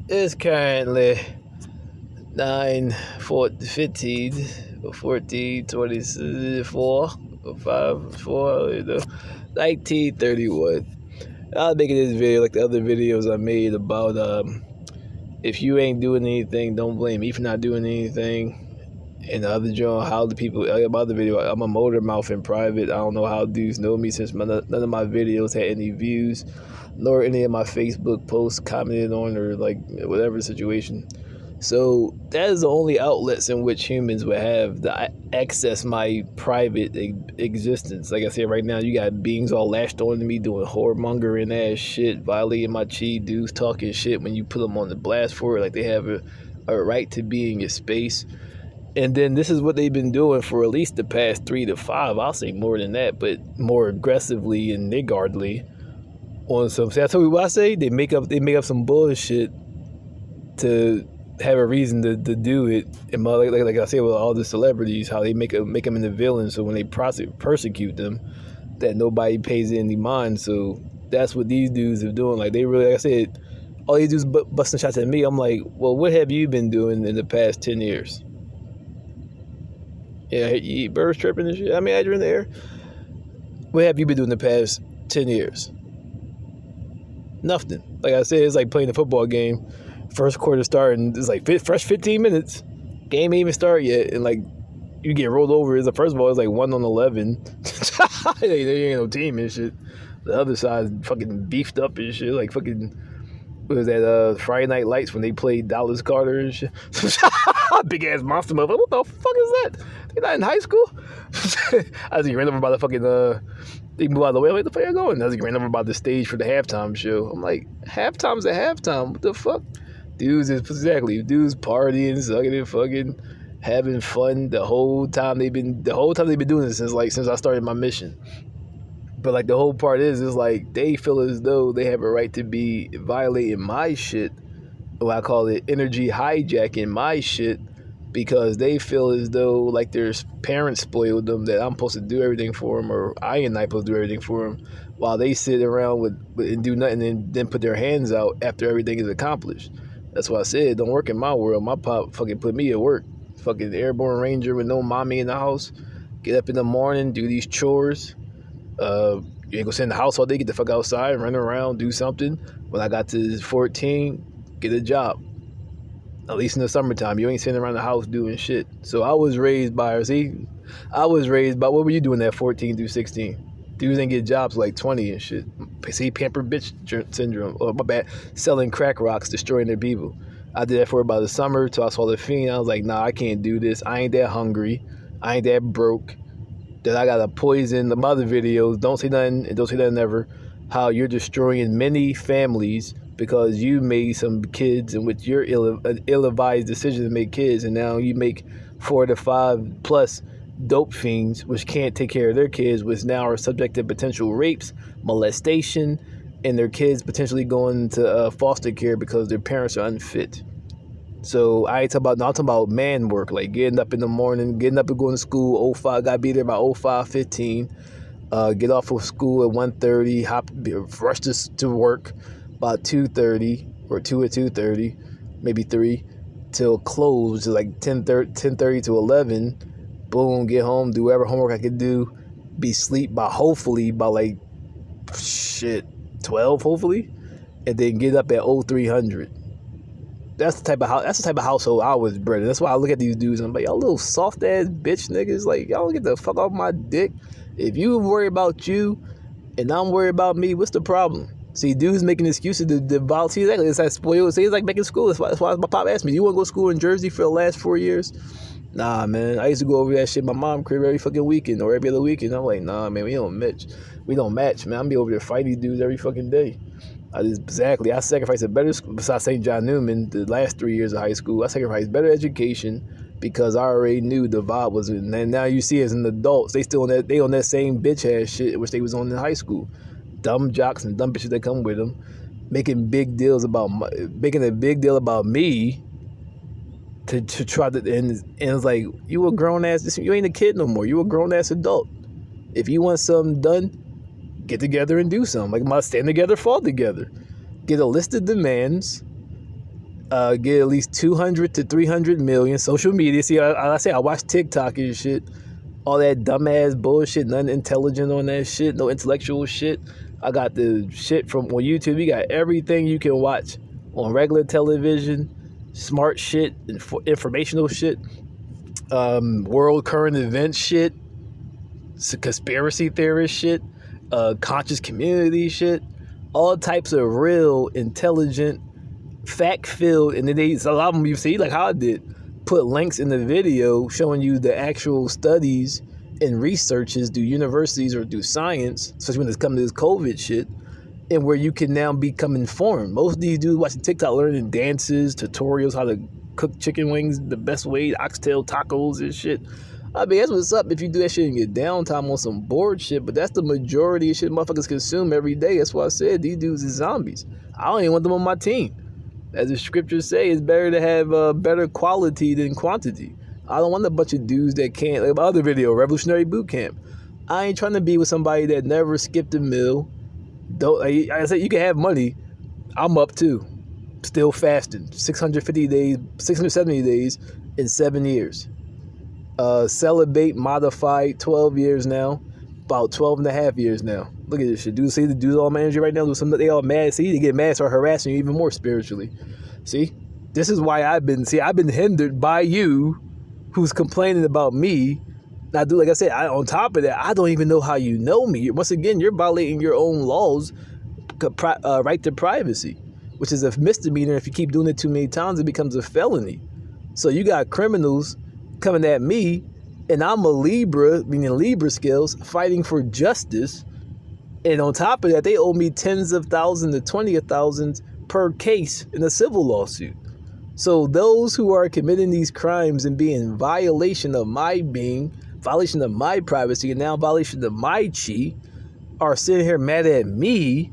It's currently 9, 15, or 14, 24, or 5, 4, 1931. I was making this video like the other videos I made about if you ain't doing anything, don't blame me for not doing anything. And the other joint, how the people, about the video, I'm a motor mouth in private. I don't know how dudes know me since none of my videos had any views, nor any of my Facebook posts commented on or like whatever situation. So that is the only outlets in which humans would have to access my private existence. Like I said, right now you got beings all lashed on to me doing whoremongering ass shit, violating my chi, dudes talking shit when you put them on the blast for it, like they have a right to be in your space. And then this is what they've been doing for at least the past 3 to 5. I'll say more than that, but more aggressively and niggardly on some. See, I told you what I say. They make up some bullshit to have a reason to do it. And like I said with all the celebrities, how they make them into villains. So when they persecute them, that nobody pays any mind. So that's what these dudes are doing. Like they really, like I said, all these dudes busting shots at me. I'm like, well, what have you been doing in the past 10 years? Yeah, you eat birds tripping and shit. I mean, you're in the air. What have you been doing the past 10 years? Nothing. Like I said, it's like playing a football game. First quarter starting, it's like fresh 15 minutes. Game ain't even started yet, and like you get rolled over. First of all, it's like 1-11. There ain't no team and shit. The other side fucking beefed up and shit. Like fucking, what was that? Friday Night Lights when they played Dallas Carter and shit. Big ass monster motherfucker. What the fuck is that? They're not in high school. I was ran over by the fucking they move out of the way. I'm like, the fuck are you going? I was ran over by the stage for the halftime show. I'm like, halftime's a halftime. What the fuck? Dudes partying, sucking and fucking having fun the whole time they've been doing this since I started my mission. But like the whole part is like they feel as though they have a right to be violating my shit. What I call it energy hijacking my shit, because they feel as though like their parents spoiled them, that I'm supposed to do everything for them, or I ain't supposed to do everything for them, while they sit around and do nothing and then put their hands out after everything is accomplished. That's why I said don't work in my world. My pop fucking put me at work. Fucking airborne ranger with no mommy in the house. Get up in the morning, do these chores. You ain't gonna sit in the house all day. Get the fuck outside, run around, do something. When I got to 14, get a job. At least in the summertime, you ain't sitting around the house doing shit. So I was raised by what were you doing at 14 through 16? Dudes ain't get jobs like 20 and shit. See, pampered bitch syndrome. Oh, my bad. Selling crack rocks, destroying their people. I did that for about the summer till I saw the fiend. I was like, nah, I can't do this. I ain't that hungry. I ain't that broke. That I gotta poison the mother videos. Don't say nothing and don't say nothing ever. How you're destroying many families because you made some kids in which your ill-advised decision to make kids, and now you make 4 to 5 plus dope fiends which can't take care of their kids, which now are subject to potential rapes, molestation, and their kids potentially going to foster care because their parents are unfit. So I'm talking about man work, like getting up in the morning, getting up and going to school. 05, gotta be there by 05:15. Get off of school at 1:30. Rush to work about 2:30 or 2 or 2:30, maybe 3, till close, which is like 10:30 to 11. Boom, get home, do whatever homework I could do, be sleep by hopefully by like 12 hopefully, and then get up at 0300. That's the type of household I was bred in. That's why I look at these dudes and I'm like, y'all little soft ass bitch niggas. Like, y'all get the fuck off my dick. If you worry about you and I'm worried about me, what's the problem? See, dudes making excuses to volunteer. Exactly, it's like spoiled. See, it's like making school. That's why my pop asked me, you want to go to school in Jersey for the last 4 years? Nah, man. I used to go over that shit my mom crib every fucking weekend or every other weekend. I'm like, nah, man, we don't match, man. I'm be over there fighting these dudes every fucking day. I sacrificed a better school, besides St. John Newman, the last 3 years of high school. I sacrificed better education because I already knew the vibe was, and now you see as an adults, they on that same bitch ass shit which they was on in high school. Dumb jocks and dumb bitches that come with them, making a big deal about me to try to, and it's like, you a grown ass, you ain't a kid no more. You a grown ass adult. If you want something done, get together and do something. Like, stand together, fall together. Get a list of demands, Get at least 200 to 300 million. Social media. See, I say I watch TikTok and shit. All that dumbass bullshit, nothing intelligent on that shit, no intellectual shit. I got the shit from on YouTube. You got everything you can watch on regular television, smart shit, informational shit, world current event shit, conspiracy theorist shit, conscious community shit, all types of real, intelligent, fact-filled, and then a lot of them you see, like how I did, put links in the video showing you the actual studies and researches do universities or do science, especially when it's coming to this COVID shit, and where you can now become informed. Most of these dudes watching TikTok learning dances, tutorials, how to cook chicken wings the best way, oxtail tacos and shit. I mean, that's what's up if you do that shit and get downtime on some bored shit, but that's the majority of shit motherfuckers consume every day. That's why I said these dudes is zombies. I don't even want them on my team. As the scriptures say, it's better to have better quality than quantity. I don't want a bunch of dudes that can't, like my other video, Revolutionary Boot Camp. I ain't trying to be with somebody that never skipped a meal. Don't, like I said, you can have money. I'm up too. Still fasting. 650 days, 670 days in 7 years. Celibate, modified, 12 years now. About 12 and a half years now. Look at this shit. Dudes see the dudes all my energy right now. They all mad. See, they get mad, start harassing you even more spiritually. See, this is why I've been hindered by you, who's complaining about me. Now, dude, like I said, on top of that, I don't even know how you know me. Once again, you're violating your own laws, right to privacy, which is a misdemeanor. If you keep doing it too many times, it becomes a felony. So you got criminals coming at me, and I'm a Libra, meaning Libra skills, fighting for justice. And on top of that, they owe me tens of thousands to 20 of thousands per case in a civil lawsuit. So those who are committing these crimes and being in violation of my being, violation of my privacy, and now violation of my chi, are sitting here mad at me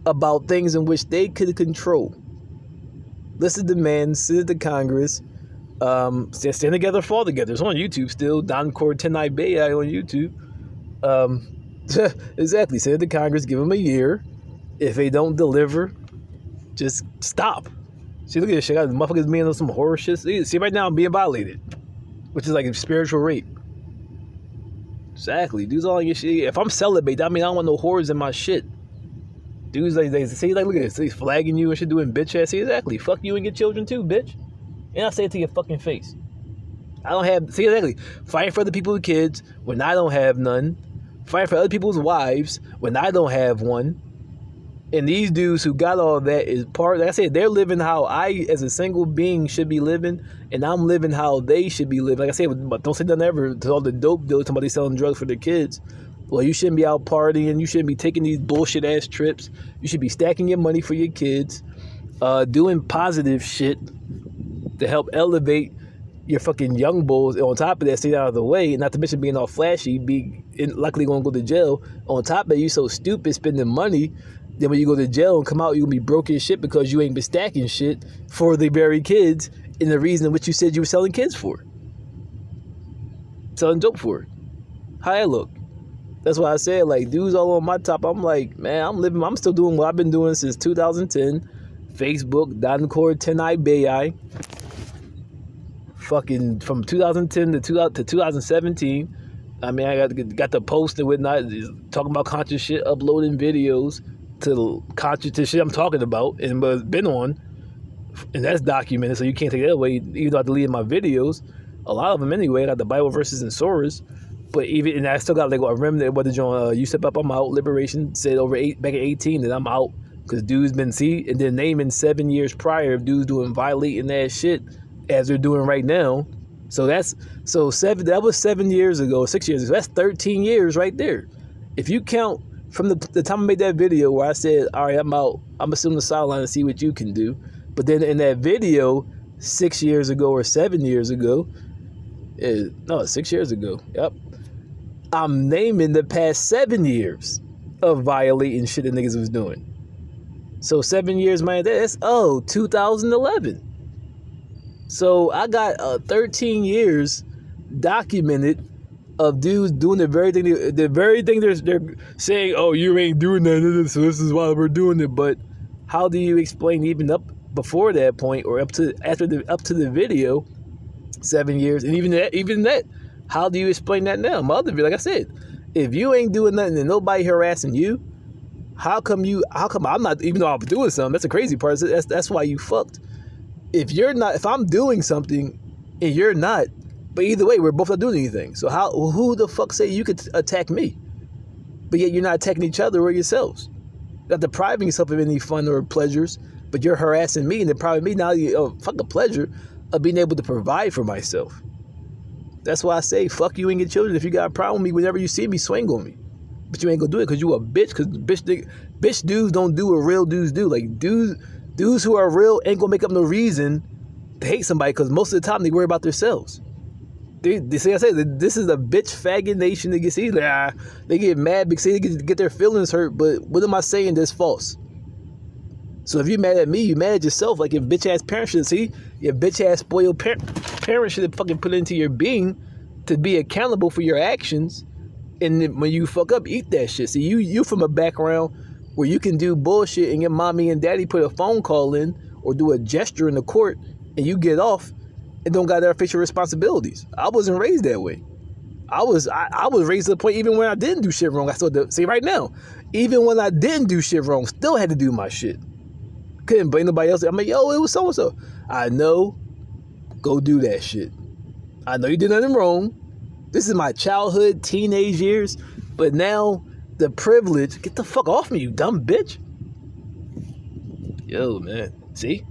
about things in which they could control. Listen to men, sit at the Congress, stand together, fall together. It's on YouTube still. Don Cortenai Bay on YouTube. Exactly. Send it to Congress. Give them a year. If they don't deliver, just stop. See, look at this shit. I got motherfuckers being on some horror shit. See, right now I'm being violated, which is like a spiritual rape. Exactly. Dudes all in your shit. If I'm celibate, that means I don't want no whores in my shit. Dudes like they see, like, look at this. They flagging you and shit, doing bitch ass. See, exactly. Fuck you and your children too, bitch. And I say it to your fucking face. I don't have, see, exactly. Fighting for other people's kids when I don't have none. Fighting for other people's wives when I don't have one. And these dudes who got all that is part, like I said, they're living how I, as a single being, should be living. And I'm living how they should be living. Like I said, but don't say nothing ever to all the dope dealers, somebody selling drugs for their kids. Well, you shouldn't be out partying. You shouldn't be taking these bullshit ass trips. You should be stacking your money for your kids. Doing positive shit to help elevate your fucking young bulls. And on top of that, stay out of the way. Not to mention being all flashy, likely going to go to jail. On top of that, you so stupid spending money. Then when you go to jail and come out, you're going to be broke as shit because you ain't been stacking shit for the very kids and the reason in which you said you were selling kids for. Selling dope for. How that look? That's why I said, like, dudes all on my top, I'm like, man, I'm still doing what I've been doing since 2010. Facebook, Don Cortenai Bay. Fucking from 2010 to 2017. I mean, I got the post and whatnot, talking about conscious shit, uploading videos to conscious shit I'm talking about and been on, and that's documented, so you can't take that away. Even though I deleted my videos, a lot of them anyway. I got the Bible verses and surahs, but and I still got like a remnant. What did you step up? I'm out. Liberation said back in 18 that I'm out because dudes been and then naming 7 years prior of dudes doing violating that shit as they're doing right now. So that was 7 years ago, 6 years ago. That's 13 years right there. If you count from the time I made that video where I said, all right, I'm out, I'm assuming the sideline to see what you can do. But then in that video, 6 years ago or 7 years ago, 6 years ago, yep, I'm naming the past 7 years of violating shit that niggas was doing. So 7 years, man, that's 2011. So I got 13 years documented of dudes doing the very thing they're saying, oh, you ain't doing that, so this is why we're doing it. But how do you explain even up before that point, or up to the video, 7 years, and even that, how do you explain that now? My other video, like I said, if you ain't doing nothing and nobody harassing you, how come I'm not, even though I'm doing something? That's the crazy part. That's why you fucked. If I'm doing something and you're not, but either way, we're both not doing anything. So who the fuck say you could attack me? But yet you're not attacking each other or yourselves. You're not depriving yourself of any fun or pleasures, but you're harassing me and depriving me now fuck the pleasure of being able to provide for myself. That's why I say, fuck you and your children. If you got a problem with me, whenever you see me, swing on me. But you ain't gonna do it because you a bitch. Because bitch dudes don't do what real dudes do. Like dudes who are real ain't gonna make up no reason to hate somebody, because most of the time they worry about themselves. They say, this is a bitch faggot nation. They get mad because they get their feelings hurt. But what am I saying that's false? So if you're mad at me, you're mad at yourself. Like your bitch ass parents should see. Your bitch ass spoiled parents should have fucking put into your being to be accountable for your actions. And then when you fuck up, eat that shit. See, you from a background where you can do bullshit and your mommy and daddy put a phone call in or do a gesture in the court and you get off and don't got their official responsibilities. I wasn't raised that way. I was raised to the point even when I didn't do shit wrong. I still do. See, right now, even when I didn't do shit wrong, still had to do my shit. Couldn't blame nobody else. I'm like, yo, it was so and so. I know. Go do that shit. I know you did nothing wrong. This is my childhood, teenage years, but now the privilege. Get the fuck off me, you dumb bitch. Yo, man. See?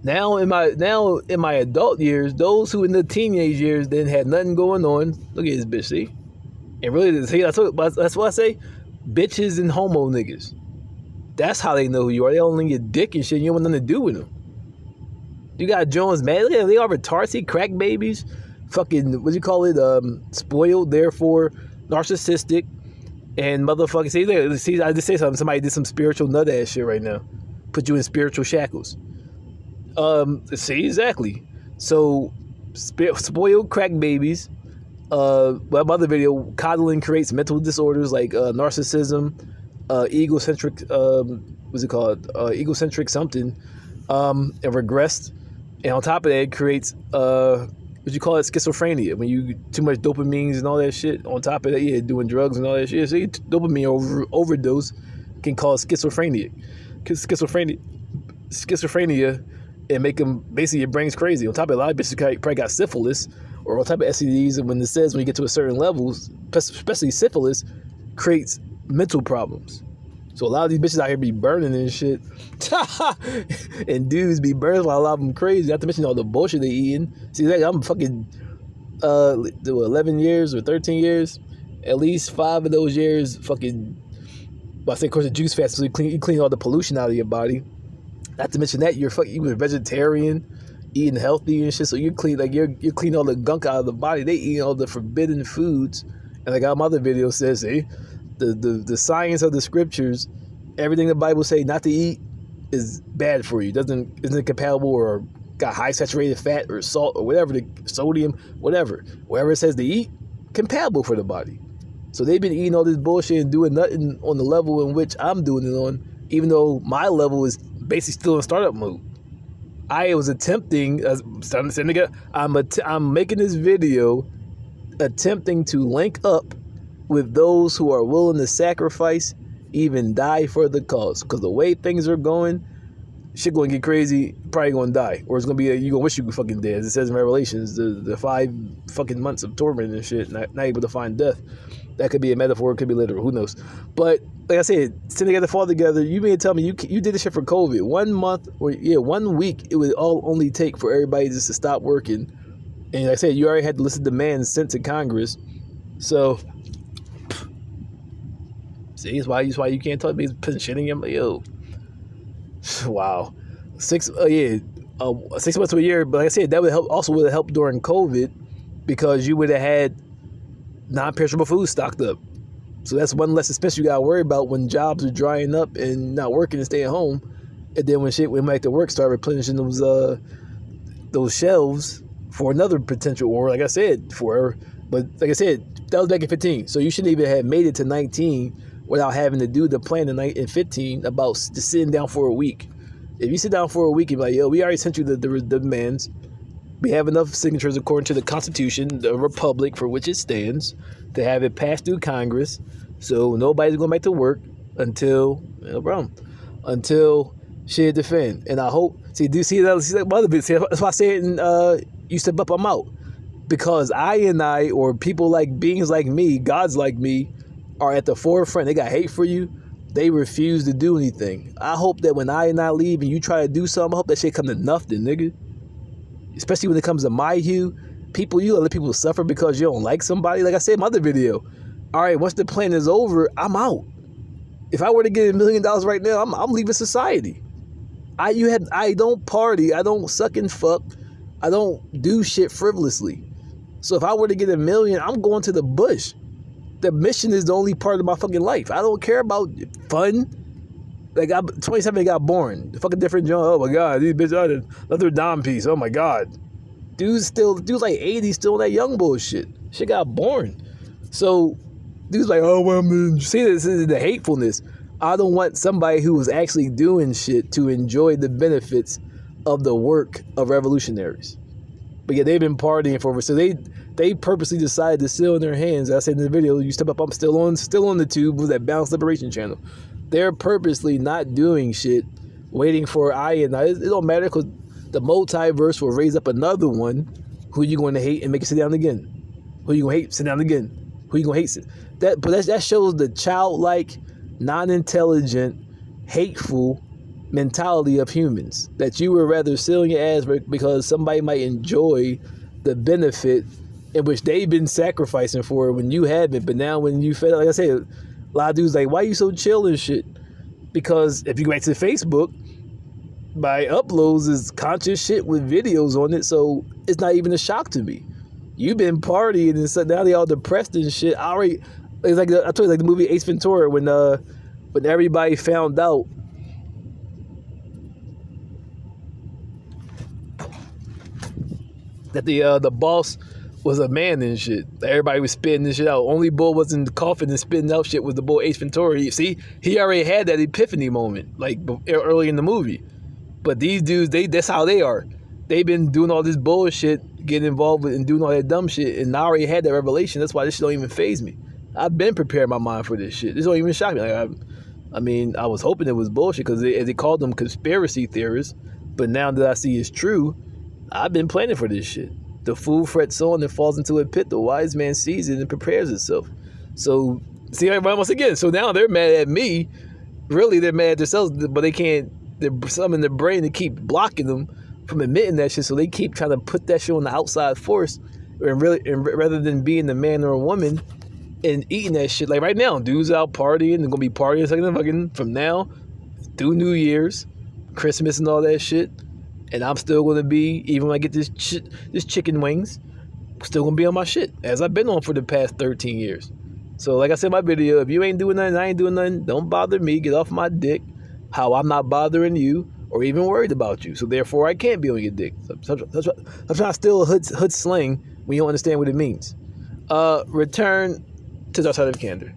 Now in my adult years, those who in the teenage years didn't have nothing going on. Look at this bitch, see? And really, see, that's what I say. Bitches and homo niggas. That's how they know who you are. They only get dick and shit. You don't want nothing to do with them. You got Jones mad. Look at them. They are retarded. See, crack babies. Fucking, what do you call it? Spoiled, therefore narcissistic, and motherfucking. See, I just say something. Somebody did some spiritual nut ass shit right now. Put you in spiritual shackles. See, exactly. So, spoiled crack babies. My other video, coddling creates mental disorders like narcissism, egocentric. What's it called? Egocentric something, and regressed. And on top of that, it creates what you call it, schizophrenia. When you too much dopamines and all that shit. On top of that, yeah, doing drugs and all that shit. See, dopamine overdose can cause schizophrenia. Schizophrenia, and make them, basically your brain's crazy. On top of it, a lot of bitches probably got syphilis or all type of STDs, and when it says when you get to a certain level, especially syphilis, creates mental problems. So a lot of these bitches out here be burning and shit. And dudes be burning while a lot of them crazy. Not to mention all the bullshit they eating. See, like, I'm fucking 11 years or 13 years. At least 5 of those years fucking, well, I think of course the juice fast, so you clean all the pollution out of your body. Not to mention that you were a vegetarian, eating healthy and shit. So you clean all the gunk out of the body. They eating all the forbidden foods. And like our other video says, see, the science of the scriptures, everything the Bible say not to eat is bad for you. Isn't compatible or got high saturated fat or salt or whatever, the sodium, whatever it says to eat, compatible for the body. So they've been eating all this bullshit and doing nothing on the level in which I'm doing it on, even though my level is basically still in startup mode. I was attempting, I'm making this video attempting to link up with those who are willing to sacrifice, even die for the cause. Because the way things are going, shit going to get crazy, probably going to die. Or it's going to be, you're going to wish you were fucking dead. As it says in Revelations, the 5 fucking months of torment and shit, not able to find death. That could be a metaphor, it could be literal, who knows. But like I said, sitting together, fall together, you mean to tell me you did this shit for COVID. 1 month, or 1 week, it would only take for everybody just to stop working. And like I said, you already had to listen to demands sent to Congress. So, see, it's why you can't talk to me, putting shit in your, yo. Wow. 6 months to a year, but like I said, that would have helped during COVID, because you would have had non-perishable food stocked up. So that's one less expense you got to worry about when jobs are drying up and not working and staying home. And then when back to work, start replenishing those shelves for another potential, or like I said, but like I said, that was back in 15. So you shouldn't even have made it to 19 without having to do the plan in 15 about just sitting down for a week If you sit down for a week and be like, yo, we already sent you the demands. We have enough signatures according to the Constitution, the Republic for which it stands, to have it passed through Congress. So nobody's going back to work until, no problem, until shit defend. And I hope, see, do you see that other bit? See, that's why I say it in You Step Up, I'm Out. Because I, or people like beings like me, gods like me, are at the forefront. They got hate for you. They refuse to do anything. I hope that when I leave and you try to do something, I hope that shit come to nothing, nigga. Especially when it comes to my hue. People, you let people suffer because you don't like somebody. Like I said in my other video. All right, once the plan is over, I'm out. If I were to get $1 million right now, I'm leaving society. I don't party. I don't suck and fuck. I don't do shit frivolously. So if I were to get $1 million, I'm going to the bush. The mission is the only part of my fucking life. I don't care about fun. Like, 27 got born. The fucking different John. Oh my God, these bitches, another dime piece. Oh my God. Dude's like 80, still that young bullshit. Shit got born. So, dude's like, oh, well, man. See, this is the hatefulness. I don't want somebody who was actually doing shit to enjoy the benefits of the work of revolutionaries. But yeah, they've been partying for, so they purposely decided to seal in their hands. I said in the video, You Step Up, I'm still on the tube with that Balanced Liberation channel. They're purposely not doing shit, waiting for it don't matter, because the multiverse will raise up another one who you going to hate and make it sit down again. Who you going to hate, sit down again. Who you going to hate, that shows the childlike, non-intelligent, hateful mentality of humans, that you would rather seal your ass because somebody might enjoy the benefit in which they've been sacrificing for when you haven't. But now when you fed up, like I said, a lot of dudes like, why you so chill and shit? Because if you go back to Facebook, my uploads is conscious shit with videos on it, so it's not even a shock to me. You've been partying and so now they all depressed and shit. It's like I told you, like the movie Ace Ventura, when everybody found out that the boss was a man and shit. Everybody was spitting this shit out. Only bull was in the coffin and spitting out shit was the boy Ace Ventura. You see, he already had that epiphany moment, like early in the movie. But these dudes, that's how they are. They've been doing all this bullshit, getting involved with and doing all that dumb shit, and I already had that revelation. That's why this shit don't even faze me. I've been preparing my mind for this shit. This don't even shock me. Like, I mean, I was hoping it was bullshit because they called them conspiracy theorists. But now that I see it's true, I've been planning for this shit. The fool frets on and falls into a pit. The wise man sees it and prepares itself. So, see, once again, so now they're mad at me. Really, they're mad at themselves, but they can't. There's something in their brain to keep blocking them from admitting that shit. So they keep trying to put that shit on the outside force, and rather than being the man or a woman and eating that shit. Like right now, dudes out partying. They're gonna be partying fucking from now through New Year's, Christmas, and all that shit. And I'm still going to be, even when I get this chicken wings, still going to be on my shit, as I've been on for the past 13 years. So like I said in my video, if you ain't doing nothing, I ain't doing nothing, don't bother me, get off my dick, how I'm not bothering you or even worried about you. So therefore, I can't be on your dick. So I'm trying to steal hood slang when you don't understand what it means. Return to the Dark Side of Candor.